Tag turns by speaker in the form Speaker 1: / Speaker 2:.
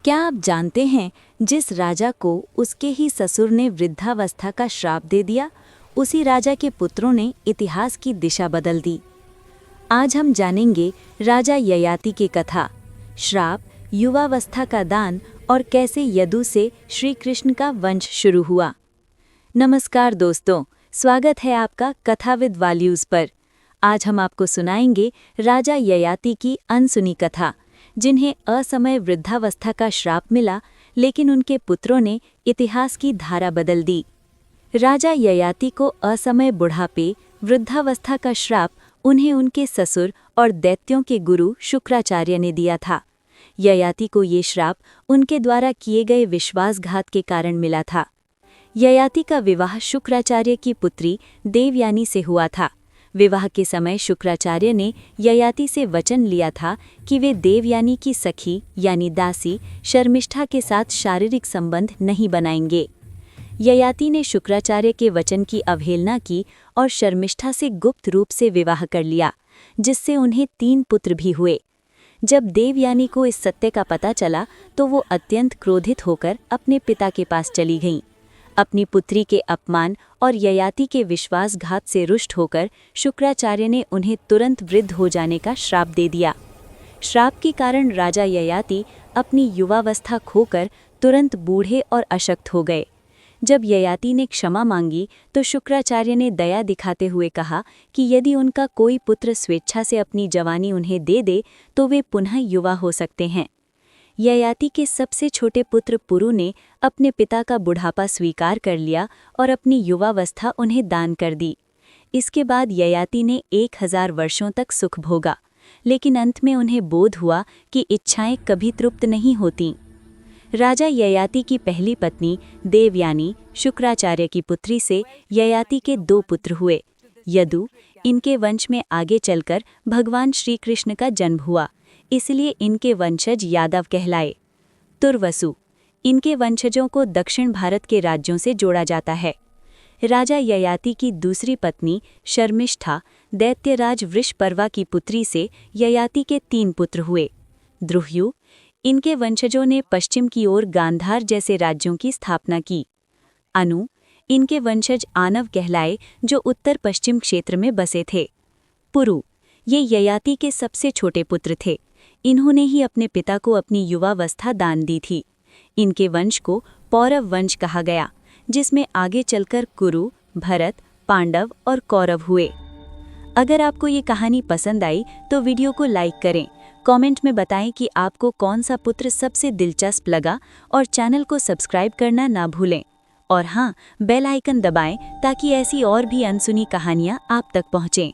Speaker 1: क्या आप जानते हैं, जिस राजा को उसके ही ससुर ने वृद्धावस्था का श्राप दे दिया, उसी राजा के पुत्रों ने इतिहास की दिशा बदल दी। आज हम जानेंगे राजा ययाति की कथा, श्राप, युवावस्था का दान और कैसे यदु से श्री कृष्ण का वंश शुरू हुआ। नमस्कार दोस्तों, स्वागत है आपका कथा विद वैल्यूज पर। आज हम आपको सुनाएंगे राजा ययाति की अनसुनी कथा, जिन्हें असमय वृद्धावस्था का श्राप मिला, लेकिन उनके पुत्रों ने इतिहास की धारा बदल दी। राजा ययाति को असमय बुढ़ापे, वृद्धावस्था का श्राप उन्हें उनके ससुर और दैत्यों के गुरु शुक्राचार्य ने दिया था। ययाति को ये श्राप उनके द्वारा किए गए विश्वासघात के कारण मिला था। ययाति का विवाह शुक्राचार्य की पुत्री देवयानी से हुआ था। विवाह के समय शुक्राचार्य ने ययाति से वचन लिया था कि वे देवयानी की सखी यानी दासी शर्मिष्ठा के साथ शारीरिक संबंध नहीं बनाएंगे। ययाति ने शुक्राचार्य के वचन की अवहेलना की और शर्मिष्ठा से गुप्त रूप से विवाह कर लिया, जिससे उन्हें 3 पुत्र भी हुए। जब देवयानी को इस सत्य का पता चला तो वो अत्यंत क्रोधित होकर अपने पिता के पास चली गईं। अपनी पुत्री के अपमान और ययाति के विश्वासघात से रुष्ट होकर शुक्राचार्य ने उन्हें तुरंत वृद्ध हो जाने का श्राप दे दिया। श्राप के कारण राजा ययाति अपनी युवावस्था खोकर तुरंत बूढ़े और अशक्त हो गए। जब ययाति ने क्षमा मांगी तो शुक्राचार्य ने दया दिखाते हुए कहा कि यदि उनका कोई पुत्र स्वेच्छा से अपनी जवानी उन्हें दे दे तो वे पुनः युवा हो सकते हैं। ययाति के सबसे छोटे पुत्र पुरु ने अपने पिता का बुढ़ापा स्वीकार कर लिया और अपनी युवावस्था उन्हें दान कर दी। इसके बाद ययाति ने 1000 वर्षों तक सुख भोगा, लेकिन अंत में उन्हें बोध हुआ कि इच्छाएं कभी तृप्त नहीं होतीं। राजा ययाति की पहली पत्नी देवयानी शुक्राचार्य की पुत्री से ययाति के 2 पुत्र हुए। यदु, इनके वंश में आगे चलकर भगवान श्री कृष्ण का जन्म हुआ, इसलिए इनके वंशज यादव कहलाए। तुर्वसु, इनके वंशजों को दक्षिण भारत के राज्यों से जोड़ा जाता है। राजा ययाति की दूसरी पत्नी शर्मिष्ठा दैत्यराज वृषपर्वा की पुत्री से ययाति के 3 पुत्र हुए। द्रुह्यु, इनके वंशजों ने पश्चिम की ओर गांधार जैसे राज्यों की स्थापना की। अनु, इनके वंशज आनव कहलाए, जो उत्तर पश्चिम क्षेत्र में बसे थे। पुरु, ये ययाति के सबसे छोटे पुत्र थे। इन्होंने ही अपने पिता को अपनी युवावस्था दान दी थी। इनके वंश को पौरव वंश कहा गया, जिसमें आगे चलकर कुरु, भरत, पांडव और कौरव हुए। अगर आपको ये कहानी पसंद आई तो वीडियो को लाइक करें, कमेंट में बताएं कि आपको कौन सा पुत्र सबसे दिलचस्प लगा और चैनल को सब्सक्राइब करना ना भूलें। और हाँ, बेल आइकन दबाएं ताकि ऐसी और भी अनसुनी कहानियाँ आप तक पहुँचें।